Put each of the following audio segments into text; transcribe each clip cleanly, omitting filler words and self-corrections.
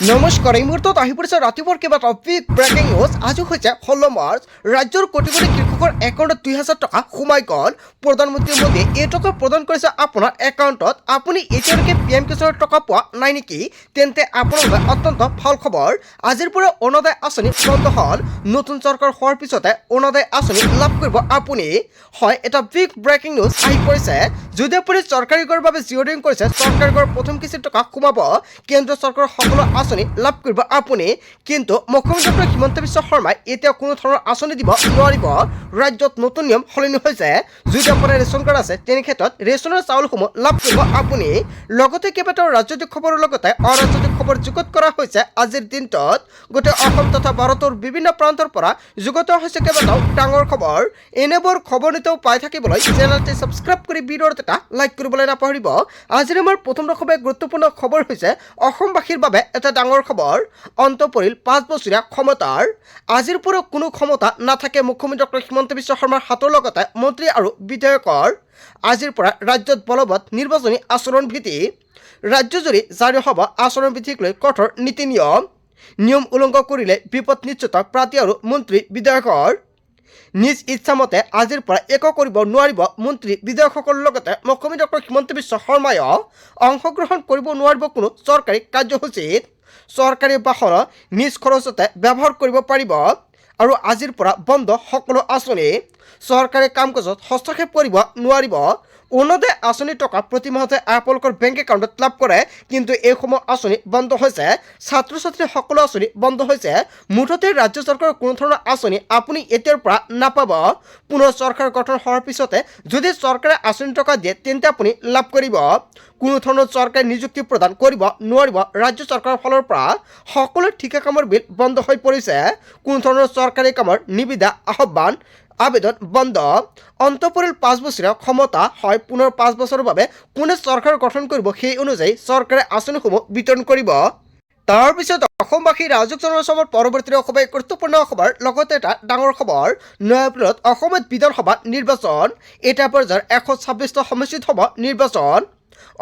নমস্কাৰ এই মুহূৰ্তত আহি পৰিছে ৰাতিপুৱাৰ কেইবাটাও বিগ ব্ৰেকিং নিউজ। আজি হৈছে 16 মাৰ্চ। ৰাজ্যৰ কোটি কোটি কৃষকৰ একাউণ্টত 2000 টকা সোমাই গ'ল। প্ৰধানমন্ত্ৰী মোদীয়ে এই টকা প্ৰদান কৰিছে আপোনাৰ একাউণ্টত। আপুনি এতিয়ালৈকে PM কিষাণৰ টকা পোৱা নাই নেকি? তেন্তে আপোনাৰ বাবে অত্যন্ত ভাল খবৰ। আজিৰ পৰা অৰুণোদয় আঁচনি বন্ধ হ'ল। নতুন চৰকাৰ হোৱাৰ পিছতে অৰুণোদয় আঁচনি লাভ কৰিব আপুনি। হয়, এটা বিগ ব্ৰেকিং নিউজ আহি পৰিছে। যদি আপুনি চৰকাৰী ঘৰৰ বাবে জিঅ'ৰিং কৰিছে, চৰকাৰী ঘৰৰ প্ৰথম কিস্তিৰ টকা সোমাব। কেন্দ্ৰীয় চৰকাৰৰ সকলো আঁচনি লাভ কৰিব আপুনি। কিন্তু মুখ্যমন্ত্ৰী ডক্টৰ হিমন্ত বিশ্ব শৰ্মাই এতিয়া কোনো ধৰণৰ আঁচনি দিব নোৱাৰিব। ৰাজ্যত নতুন নিয়ম সলনি হৈছে। যদি আপোনাৰ ৰেচন কাৰ্ড আছে, তেনে ক্ষেত্ৰত ৰেচনৰ চাউলসমূহ লাভ কৰিব আপুনি। লগতে কেইবাটাও ৰাজনৈতিক খবৰৰ লগতে অৰাজনৈতিক খবৰ যুগুত কৰা হৈছে আজিৰ দিনটোত। গোটেই অসম তথা ভাৰতৰ বিভিন্ন প্ৰান্তৰ পৰা যুগুত হৈছে কেইবাটাও ডাঙৰ খবৰ। এনেবোৰ খবৰ নিতেও পাই থাকিবলৈ চেনেলটি ছাবস্ক্ৰাইব কৰি ভিডিঅ'ত এটা লাইক কৰিবলৈ নাপাহৰিব। আজিৰ আমাৰ প্ৰথম গুৰুত্বপূৰ্ণ খবৰ হৈছে অসমবাসীৰ বাবে এটা ডাঙৰ খবৰ। অন্ত পৰিল 5 বছৰীয়া ক্ষমতাৰ। আজিৰ পৰা কোনো ক্ষমতা নাথাকে মুখ্যমন্ত্ৰী ডক্টৰ হিমন্ত বিশ্ব শৰ্মাৰ হাতৰ লগতে মন্ত্ৰী আৰু বিধায়কৰ। আজিৰ পৰা ৰাজ্যত বলবৎ নিৰ্বাচনী আচৰণ বিধি। ৰাজ্যজুৰি জাৰি হ'ব আচৰণ বিধিক লৈ কঠোৰ নীতি নিয়ম উলংঘন কৰিলে বিপদ নিশ্চিত প্ৰাৰ্থী আৰু মন্ত্ৰী বিধায়কৰ। নিজ ইচ্ছামতে আজিৰ পৰা একো কৰিব নোৱাৰিব মন্ত্ৰী বিধায়কসকলৰ লগতে মুখ্যমন্ত্ৰী ডক্টৰ হিমন্ত বিশ্ব শৰ্মায়ো অংশগ্ৰহণ কৰিব নোৱাৰিব কোনো চৰকাৰী কাৰ্যসূচীত। চৰকাৰী বাহন নিজ খৰচতে ব্যৱহাৰ কৰিব পাৰিব। আৰু আজিৰ পৰা বন্ধ সকলো আঁচনি। চৰকাৰী কাম কাজত হস্তক্ষেপ কৰিব নোৱাৰিব। অৰুণোদয় আঁচনিৰ টকা প্ৰতি মাহতে আপোনালোকৰ বেংক একাউণ্টত লাভ কৰে। কিন্তু এইসমূহ আঁচনি বন্ধ হৈছে। ছাত্ৰ ছাত্ৰী সকলো আঁচনি বন্ধ হৈছে। মুঠতে ৰাজ্য চৰকাৰৰ কোনো ধৰণৰ আঁচনি আপুনি এতিয়াৰ পৰা নাপাব। পুনৰ চৰকাৰ গঠন হোৱাৰ পিছতে যদি চৰকাৰে আঁচনি টকা দিয়ে, তেন্তে আপুনি লাভ কৰিব। কোনো ধৰণৰ চৰকাৰী নিযুক্তি প্ৰদান কৰিব নোৱাৰিব ৰাজ্য চৰকাৰৰ ফালৰ পৰা। সকলো ঠিকা কামৰ বিল বন্ধ হৈ পৰিছে। কোনো ধৰণৰ চৰকাৰী কামৰ নিবিদা আবেদন বন্ধ। অন্ত পৰিল 5 বছৰীয়া ক্ষমতা। হয়, পুনৰ 5 বছৰৰ বাবে কোনে চৰকাৰ গঠন কৰিব, সেই অনুযায়ী চৰকাৰে আঁচনিসমূহ বিতৰণ কৰিব। তাৰপিছত অসমবাসী ৰাজক জনসমৰ পৰৱৰ্তী অসমৰ গুৰুত্বপূৰ্ণ খবৰ। লগতে এটা ডাঙৰ খবৰ, 9 এপ্ৰিলত অসমত বিধানসভা নিৰ্বাচন। এটা পৰ্যায়ৰ 126টা সমষ্টিত হ'ব নিৰ্বাচন।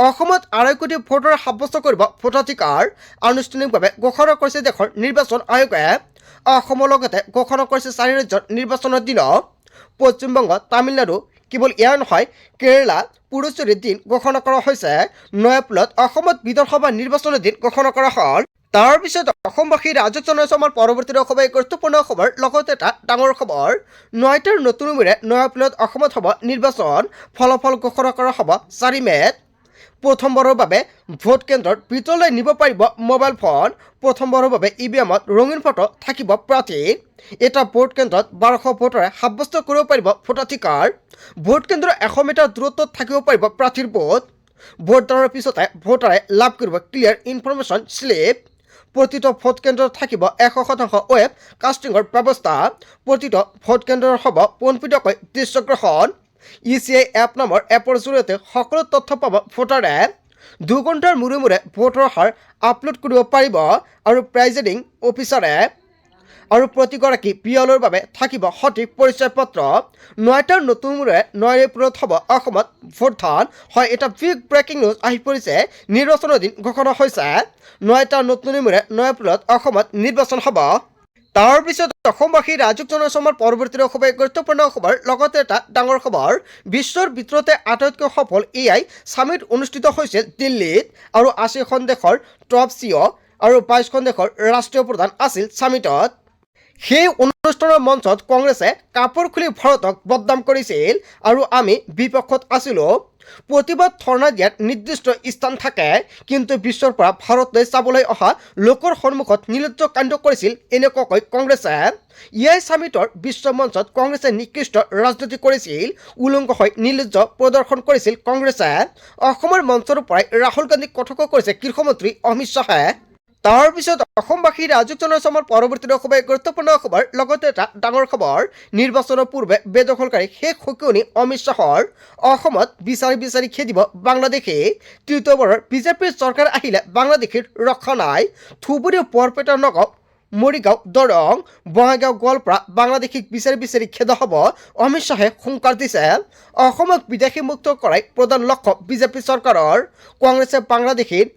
অসমত 2.5 কোটি ভোটাৰ সাব্যস্ত কৰিব ভোটাধিকাৰ। আনুষ্ঠানিকভাৱে ঘোষণা কৰিছে দেশৰ নিৰ্বাচন আয়োগে। অসমৰ লগতে ঘোষণা কৰিছে 4 ৰাজ্যৰ নিৰ্বাচনৰ দিন। পশ্চিমবংগ, তামিলনাডু, কেৱল এয়া নহয়, কেৰালা, পুডুচেৰীৰ দিন ঘোষণা কৰা হৈছে। 9 এপ্ৰিলত অসমত বিধানসভা নিৰ্বাচনৰ দিন ঘোষণা কৰা হ'ল। তাৰপিছত অসমবাসী ৰাজক জনসমৰ পৰৱৰ্তী অসমৰ গুৰুত্বপূৰ্ণ খবৰ। লগতে এটা ডাঙৰ খবৰ, 9টাৰ নতুন উমেৰে 9 এপ্ৰিলত অসমত হ'ব নিৰ্বাচন। ফলাফল ঘোষণা কৰা হ'ব 4 মে'ত। প্ৰথমবাৰৰ বাবে ভোট কেন্দ্ৰত ভিতৰলৈ নিব পাৰিব মোবাইল ফোন। প্ৰথমবাৰৰ বাবে EVMত ৰঙীন ফটো থাকিব প্ৰাৰ্থীৰ। এটা ভোট কেন্দ্ৰত 1200 ভোটাৰে সাব্যস্ত কৰিব পাৰিব ভোটাধিকাৰ। ভোট কেন্দ্ৰৰ 100 মিটাৰ দূৰত্বত থাকিব পাৰিব প্ৰাৰ্থীৰ ভোট। ভোটদানৰ পিছতে ভোটাৰে লাভ কৰিব ক্লিয়াৰ ইনফৰমেশ্যন শ্লিপ। প্ৰতিটো ভোট কেন্দ্ৰত থাকিব 100% ৱেব কাষ্টিঙৰ ব্যৱস্থা। প্ৰতিটো ভোট কেন্দ্ৰৰ হ'ব পোনপটীয়াকৈ দৃশ্যগ্ৰহণ। ECI এপ নামৰ এপৰ জৰিয়তে সকলো তথ্য পাব ভোটাৰে। 2 ঘণ্টাৰ মূৰে মূৰে ভোটৰ হাৰ আপলোড কৰিব পাৰিব আৰু প্ৰিজাইডিং অফিচাৰে। আৰু প্ৰতিগৰাকী পিয়লৰ বাবে থাকিব সঠিক পৰিচয় পত্ৰ। 9টাৰ নতুন মূৰে 9 এপ্ৰিলত হ'ব অসমত ভোটদান। হয়, এটা বিগ ব্ৰেকিং নিউজ আহি পৰিছে। নিৰ্বাচনৰ দিন ঘোষণা হৈছে। 9টাৰ নতুন মূৰে 9 এপ্ৰিলত অসমত নিৰ্বাচন হ'ব। তাৰপিছত অসমবাসী ৰাজক জনসমৰ পৰৱৰ্তী অসমৰ গুৰুত্বপূৰ্ণ খবৰ। লগতে এটা ডাঙৰ খবৰ, বিশ্বৰ ভিতৰতে আটাইতকৈ সফল AI ছামিট অনুষ্ঠিত হৈছিল দিল্লীত। আৰু 80খন দেশৰ টপ CEO আৰু 22খন দেশৰ ৰাষ্ট্ৰীয় প্ৰধান আছিল ছামিটত। সেই অনুষ্ঠানৰ মঞ্চত কংগ্ৰেছে কাপোৰ খুলি ভাৰতক বদনাম কৰিছিল আৰু আমি বিপক্ষত আছিলোঁ। প্ৰতিবাদ ধৰ্ণা দিয়াত নিৰ্দিষ্ট স্থান থাকে, কিন্তু বিশ্বৰ পৰা ভাৰতলৈ চাবলৈ অহা লোকৰ সন্মুখত নিৰ্লজ্জ কাণ্ড কৰিছিল এনেকুৱাকৈ কংগ্ৰেছে। AI ছামিটৰ বিশ্ব মঞ্চত কংগ্ৰেছে নিকৃষ্ট ৰাজনীতি কৰিছিল। উলংঘ হৈ নিৰ্লজ্জ প্ৰদৰ্শন কৰিছিল কংগ্ৰেছে। অসমৰ মঞ্চৰ পৰাই ৰাহুল গান্ধীক কটাক্ষ কৰিছে গৃহমন্ত্ৰী অমিত শ্বাহে। তাৰপিছত অসমবাসী ৰাজক জনসমৰ পৰৱৰ্তী অসমৰ গুৰুত্বপূৰ্ণ খবৰ। লগতে এটা ডাঙৰ খবৰ, নিৰ্বাচনৰ পূৰ্বে বেদখলকাৰী শেষ সকিয়নি অমিত শ্বাহৰ। অসমত বিচাৰি খেদিব বাংলাদেশে। তৃতীয়বাৰৰ বিজেপিৰ চৰকাৰ আহিলে বাংলাদেশীৰ ৰক্ষা নাই। ধুবুৰী, বৰপেটা, নগাঁও, মৰিগাঁও, দৰং, বঙাইগাঁও, গোৱালপাৰা বাংলাদেশীক বিচাৰি খেদা হ'ব, অমিত শ্বাহে হুংকাৰ দিছে। অসমক বিদেশী মুক্ত কৰাই প্ৰধান লক্ষ্য বিজেপি চৰকাৰৰ। কংগ্ৰেছে বাংলাদেশীৰ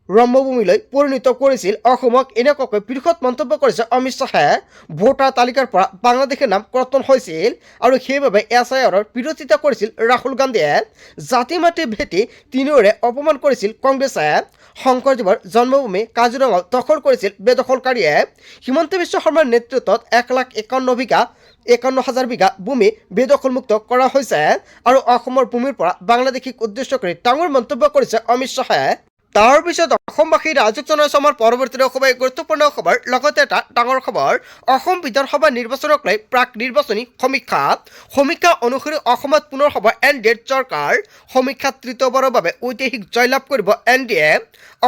ৰম্যভূমিলৈ পৰিণত কৰিছিল অসমক এনেকুৱাকৈ বৃহৎ মন্তব্য কৰিছে অমিত শ্বাহে। ভোটাৰ তালিকাৰ পৰা বাংলাদেশৰ নাম কৰ্তন হৈছিল আৰু সেইবাবে SIRৰ বিৰোধিতা কৰিছিল ৰাহুল গান্ধীয়ে। জাতি মাটি ভেটি তিনিওৰে অপমান কৰিছিল কংগ্ৰেছে। শংকৰদেৱৰ জন্মভূমি কাজিৰঙা দখল কৰিছিল বেদখলকাৰীয়ে। হিমন্ত বিশ্ব শৰ্মাৰ নেতৃত্বত 1,51,000 বিঘা ভূমি বেদখলমুক্ত কৰা হৈছে আৰু অসমৰ ভূমিৰ পৰা বাংলাদেশীক উদ্দেশ্য কৰি ডাঙৰ মন্তব্য কৰিছে অমিত শ্বাহে। তাৰ পিছত অসমবাসী ৰাজক জনাইছে আমাৰ পৰৱৰ্তী খবৰ গুৰুত্বপূৰ্ণ খবৰ। লগতে এটা ডাঙৰ খবৰ, অসম বিধানসভা নিৰ্বাচনক লৈ প্ৰাক নিৰ্বাচনী সমীক্ষা অনুসৰি অসমত পুনৰ হ'ব NDAৰ চৰকাৰ। সমীক্ষাত তৃতীয়বাৰৰ বাবে ঐতিহাসিক জয়লাভ কৰিব NDA।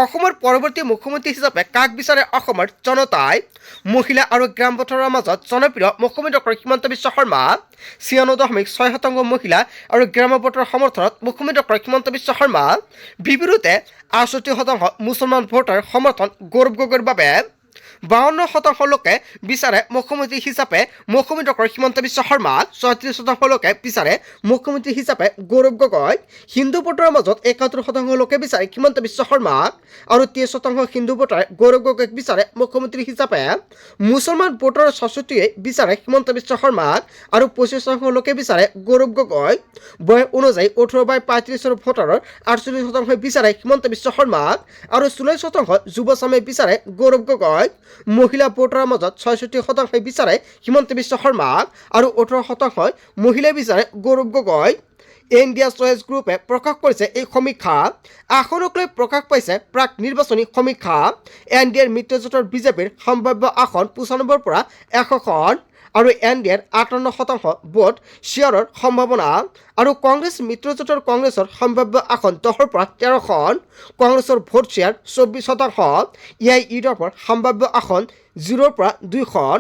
অসমৰ পৰৱৰ্তী মুখ্যমন্ত্ৰী হিচাপে কাক বিচাৰে অসমৰ জনতাই? মহিলা আৰু গ্ৰাম ভোটাৰৰ মাজত জনপ্ৰিয় মুখ্যমন্ত্ৰী ডক্টৰ হিমন্ত বিশ্ব শৰ্মা। 96.6% মহিলা আৰু গ্ৰাম্য ভোটাৰৰ সমৰ্থনত মুখ্যমন্ত্ৰী ডক্টৰ হিমন্ত বিশ্ব শৰ্মা। বিপৰীতে 68% মুছলমান ভোটাৰ সমৰ্থন গৌৰৱ গগৈৰ বাবে। 52% লোকে বিচাৰে মুখ্যমন্ত্ৰী হিচাপে মুখ্যমন্ত্ৰী ডক্টৰ হিমন্ত বিশ্ব শৰ্মাক। 36% লোকে বিচাৰে মুখ্যমন্ত্ৰী হিচাপে গৌৰৱ গগৈ। হিন্দু ভোটাৰৰ মাজত 71% লোকে বিচাৰে হিমন্ত বিশ্ব শৰ্মাক আৰু 23% হিন্দু ভোটাৰে গৌৰৱ গগৈক বিচাৰে মুখ্যমন্ত্ৰী হিচাপে। মুছলমান ভোটাৰৰ 66% বিচাৰে হিমন্ত বিশ্ব শৰ্মাক আৰু 25% লোকে বিচাৰে গৌৰৱ গগৈ। বয়স অনুযায়ী 18/35 ভোটাৰৰ 48% বিচাৰে হিমন্ত বিশ্ব শৰ্মাক আৰু 44% যুৱচামে বিচাৰে গৌৰৱ গগৈ। মহিলা ভোটাৰৰ মাজত 66% বিচাৰে হিমন্ত বিশ্ব শৰ্মাক আৰু 18% মহিলাই বিচাৰে গৌৰৱ গগৈ। ইণ্ডিয়া চইচ গ্ৰুপে প্ৰকাশ কৰিছে এই সমীক্ষা। আসনক লৈ প্ৰকাশ পাইছে প্ৰাক নিৰ্বাচনী সমীক্ষা। NDAৰ মিত্ৰজোঁটৰ বিজেপিৰ সম্ভাৱ্য আসন 95ৰ পৰা 100খন আৰু NDAৰ 58% ভোট শ্বেয়াৰৰ সম্ভাৱনা আৰু কংগ্ৰেছ মিত্ৰজোঁটৰ কংগ্ৰেছৰ সম্ভাৱ্য আসন 10ৰ পৰা 13খন। কংগ্ৰেছৰ ভোট শ্বেয়াৰ 24%। AIUDFৰ সম্ভাৱ্য আসন 0ৰ পৰা 2খন।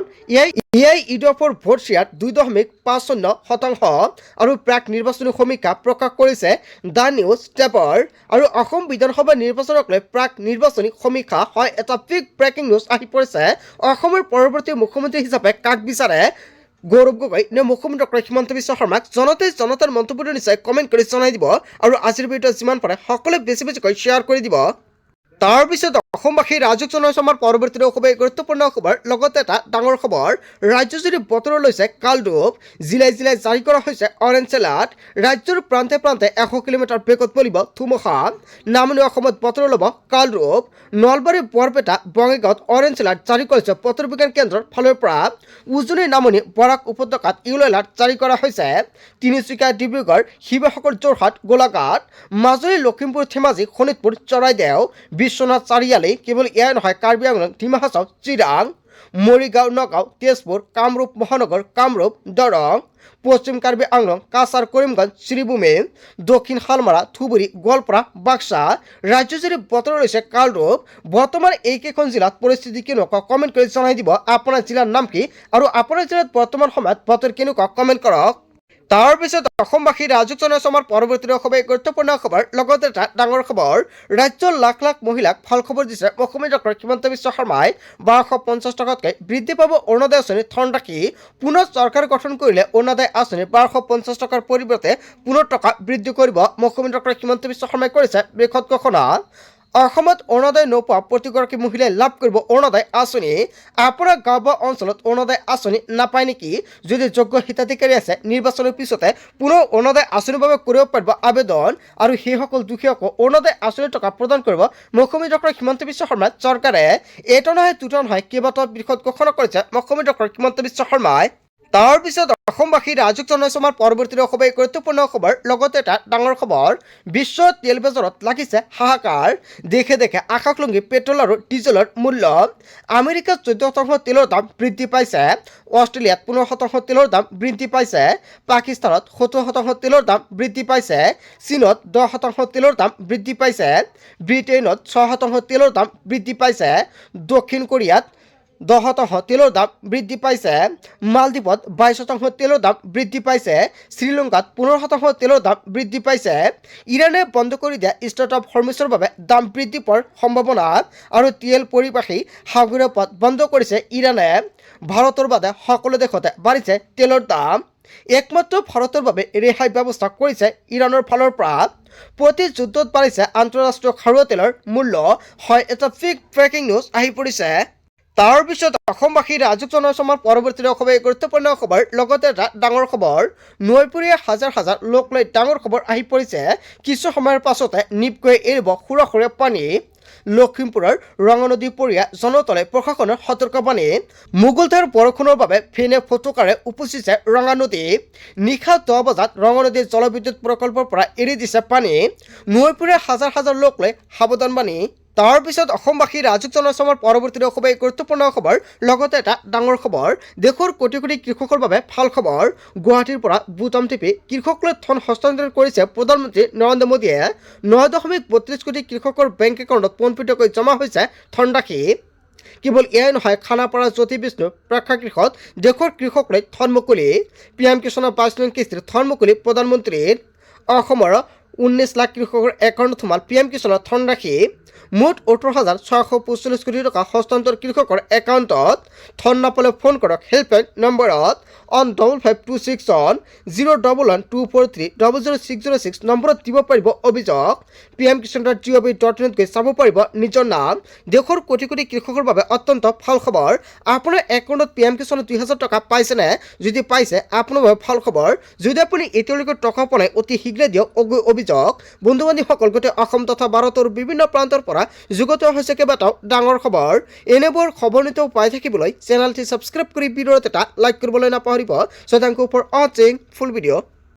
AIUDFৰ ভোট শ্বেয়াৰ 2.50% আৰু প্ৰাক নিৰ্বাচনী সমীক্ষা প্ৰকাশ কৰিছে দ্য নিউজ পেপাৰ। আৰু অসম বিধানসভা নিৰ্বাচনক লৈ প্ৰাক নিৰ্বাচনী সমীক্ষা হয় এটা বিগ ব্ৰেকিং নিউজ আহি পৰিছে। অসমৰ পৰৱৰ্তী মুখ্যমন্ত্ৰী হিচাপে কাক বিচাৰে গৌৰৱ গগৈ নে মুখ্যমন্ত্ৰী ডক্টৰ হিমন্ত বিশ্ব শৰ্মাক? জনতাৰ মন্তব্যটো নিশ্চয় কমেণ্ট কৰি জনাই দিব আৰু আজিৰ ভিডিঅ' যিমান পাৰে সকলোৱে বেছিকৈ শ্বেয়াৰ কৰি দিব। তাৰ পিছত অসমবাসী ৰাজক জনাইছে আমাৰ পৰৱৰ্তী খুবেই গুৰুত্বপূৰ্ণ খবৰ। লগতে এটা ডাঙৰ খবৰ, ৰাজ্যজুৰি বতৰ লৈছে কালৰূপ। জিলাই জাৰি কৰা হৈছে অৰেঞ্জ এলাৰ্ট। ৰাজ্যৰ প্ৰান্তে প্ৰান্তে 100 কিলোমিটাৰ বেগত বলিব ধুমুহা। নামনি অসমত বতৰ ল'ব কালৰূপ। নলবাৰী, বৰপেটা, বঙাইগাঁৱত অৰেঞ্জ এলাৰ্ট জাৰি কৰিছে বতৰ বিজ্ঞান কেন্দ্ৰৰ ফালৰ পৰা। উজনি, নামনি, বৰাক উপত্যকাত ইয়েলো এলাৰ্ট জাৰি কৰা হৈছে। তিনিচুকীয়া, ডিব্ৰুগড়, শিৱসাগৰ, যোৰহাট, গোলাঘাট, মাজুলী, লখিমপুৰ, ধেমাজি, শোণিতপুৰ, চৰাইদেউ, বিশ্বনাথ চাৰিআলি, কেৱল এয়াই নহয় কাৰ্বি আংলং, ডিমা হাছাও, চিৰাং, মৰিগাঁও, নগাঁও, তেজপুৰ, কামৰূপ মহানগৰ, কামৰূপ, দৰং, পশ্চিম কাৰ্বি আংলং, কাছাৰ, কৰিমগঞ্জ, শ্ৰীভূমি, দক্ষিণ শালমাৰা, ধুবুৰী, গোৱালপাৰা, বাক্সা ৰাজ্যজুৰি বতৰ লৈছে কালৰূপ। বৰ্তমান এইকেইখন জিলাত পৰিস্থিতি কেনেকুৱা কমেণ্ট কৰি জনাই দিব। আপোনাৰ জিলাৰ নাম কি আৰু আপোনাৰ জিলাত বৰ্তমান সময়ত বতৰ কেনেকুৱা কমেণ্ট কৰক। তাৰ পিছত অসমবাসী ৰাজক জনাইছে আমাৰ পৰৱৰ্তী খুবেই গুৰুত্বপূৰ্ণ খবৰ। লগতে এটা ডাঙৰ খবৰ, ৰাজ্যৰ লাখ লাখ মহিলাক ভাল খবৰ দিছে মুখ্যমন্ত্ৰী ডক্টৰ হিমন্ত বিশ্ব শৰ্মাই। 1250 টকাতকৈ বৃদ্ধি পাব অৰুণোদয় আঁচনি ধনৰাশি। পুনৰ চৰকাৰ গঠন কৰিলে অৰুণোদয় আঁচনি 1250 টকাৰ পৰিৱৰ্তে 15 টকা বৃদ্ধি কৰিব মুখ্যমন্ত্ৰী ডক্টৰ হিমন্ত বিশ্ব শৰ্মাই কৰিছে বৃহৎ ঘোষণা। অসমত অৰুণোদয় নোপোৱা প্ৰতিগৰাকী মহিলাই লাভ কৰিব অৰুণোদয় আঁচনি। আপোনাৰ গাঁও বা অঞ্চলত অৰুণোদয় আঁচনি নাপায় নেকি? যদি যোগ্য হিতাধিকাৰী আছে, নিৰ্বাচনৰ পিছতে পুনৰ অৰুণোদয় আঁচনিৰ বাবে কৰিব পাৰিব আবেদন আৰু সেইসকল দুখীয়াকো অৰুণোদয় আঁচনিৰ টকা প্ৰদান কৰিব মুখ্যমন্ত্ৰী ডক্টৰ হিমন্ত বিশ্ব শৰ্মাৰ চৰকাৰে। এটা নহয় দুটা নহয় কেইবাটাও বৃহৎ ঘোষণা কৰিছে মুখ্যমন্ত্ৰী ডক্টৰ হিমন্ত বিশ্ব শৰ্মাই। তাৰ পিছত অসমবাসী ৰাজক জনাইছে আমাৰ পৰৱৰ্তী খুবেই গুৰুত্বপূৰ্ণ খবৰ। লগতে এটা ডাঙৰ খবৰ, বিশ্ব তেল বজাৰত লাগিছে হাহাকাৰ। দেশে দেশে আকাশলংঘী পেট্ৰল আৰু ডিজেলৰ মূল্য। আমেৰিকাত 14% তেলৰ দাম বৃদ্ধি পাইছে। অষ্ট্ৰেলিয়াত 15% তেলৰ দাম বৃদ্ধি পাইছে। পাকিস্তানত 70% তেলৰ দাম বৃদ্ধি পাইছে। চীনত 10% তেলৰ দাম বৃদ্ধি পাইছে। ব্ৰিটেইনত 6% তেলৰ দাম বৃদ্ধি পাইছে। দক্ষিণ কোৰিয়াত 10% তেলৰ দাম বৃদ্ধি পাইছে। মালদ্বীপত 22% তেলৰ দাম বৃদ্ধি পাইছে। শ্ৰীলংকাত 15% তেলৰ দাম বৃদ্ধি পাইছে। ইৰাণে বন্ধ কৰি দিয়া ষ্ট্ৰেইট অফ হৰমুজৰ বাবে দাম বৃদ্ধি পোৱাৰ সম্ভাৱনা। আৰু তেল পৰিবাহী সাগৰীয় পথ বন্ধ কৰিছে ইৰাণে। ভাৰতৰ বাদে সকলো দেশতে বাঢ়িছে তেলৰ দাম। একমাত্ৰ ভাৰতৰ বাবে ৰেহাই ব্যৱস্থা কৰিছে ইৰাণৰ ফালৰ পৰা। প্ৰতি যুদ্ধত বাঢ়িছে আন্তঃৰাষ্ট্ৰীয় খাৰুৱা তেলৰ মূল্য। হয়, এটা ব্ৰেকিং নিউজ আহি পৰিছে। তাৰ পিছত অসমবাসী ৰাজুক জনসমাৰ পৰৱৰ্তী খুবেই গুৰুত্বপূৰ্ণ খবৰ। লগতে এটা ডাঙৰ খবৰ, নৈপৰীয়া হাজাৰ হাজাৰ লোক লৈ ডাঙৰ খবৰ আহি পৰিছে। কিছু সময়ৰ পাছতে নিপকৈ এৰিব সুৰা পানী। লখিমপুৰৰ ৰঙানদী পৰীয়া জনতলে প্ৰশাসনৰ সতৰ্কবাণী। মুগুলধাৰ বৰষুণৰ বাবে ফেনে ফটকাৰে উপচিছে ৰঙানদী। নিশা 10 বজাত ৰঙানদী জলবিদ্যুৎ প্ৰকল্পৰ পৰা এৰি দিছে পানী। নৈপৰীয়া হাজাৰ হাজাৰ লোক লৈ সাৱধানবাণী। তাৰ পিছত অসমবাসী ৰাজুক জনসমাৰ পৰৱৰ্তী খুবেই গুৰুত্বপূৰ্ণ খবৰ। লগতে এটা ডাঙৰ খবৰ, দেশৰ কোটি কোটি কৃষকৰ বাবে ভাল খবৰ। গুৱাহাটীৰ পৰা বুটাম টিপি কৃষকলৈ ধন হস্তান্তৰ কৰিছে প্ৰধানমন্ত্ৰী নৰেন্দ্ৰ মোদীয়ে। 9.32 কোটি কৃষকৰ বেংক একাউণ্টত পোনপটীয়াকৈ জমা হৈছে ধনৰাশি। কেৱল এয়াই নহয়, খানাপাৰা জ্যোতি বিষ্ণু প্ৰেক্ষাগৃহত দেশৰ কৃষকলৈ ধন মুকলি। PM কিষাণৰ 22 নং কিস্তিৰ ধন মুকলি প্ৰধানমন্ত্ৰীৰ। অসমৰ 19 লাখ কৃষকৰ একাউণ্টত সোমাল PM কিষাণৰ ধনৰাশি। মুঠ 18,645 কোটি টকা হস্তান্তৰ কৃষকৰ একাউণ্টত। ধন নাপালে ফোন কৰক হেল্পলাইন নম্বৰত অন 5526101124300606 নম্বৰত দিব পাৰিব অভিযোগ। pmkisan.gov.in গৈ চাব পাৰিব নিজৰ নাম। দেশৰ কোটি কোটি কৃষকৰ বাবে অত্যন্ত ভাল খবৰ। আপোনাৰ একাউণ্টত PM কিষাণৰ 2000 টকা পাইছেনে? যদি পাইছে আপোনাৰ বাবে ভাল খবৰ। যদি আপুনি এতিয়ালৈকে টকা পোৱা নাই, অতি শীঘ্ৰে দিয়ক অভিযোগ। বন্ধু বান্ধৱীসকল, গোটেই অসম তথা ভাৰতৰ বিভিন্ন প্ৰান্তৰ পৰা যুগত হৈছে কেইবাটাও ডাঙৰ খবৰ। এনেবোৰ খবৰ নিতৌ পাই থাকিবলৈ চেনেলটি ছাবস্ক্ৰাইব কৰি ভিডিঅ'ত এটা লাইক কৰিবলৈ নাপাহৰিব। So thank you for watching full video.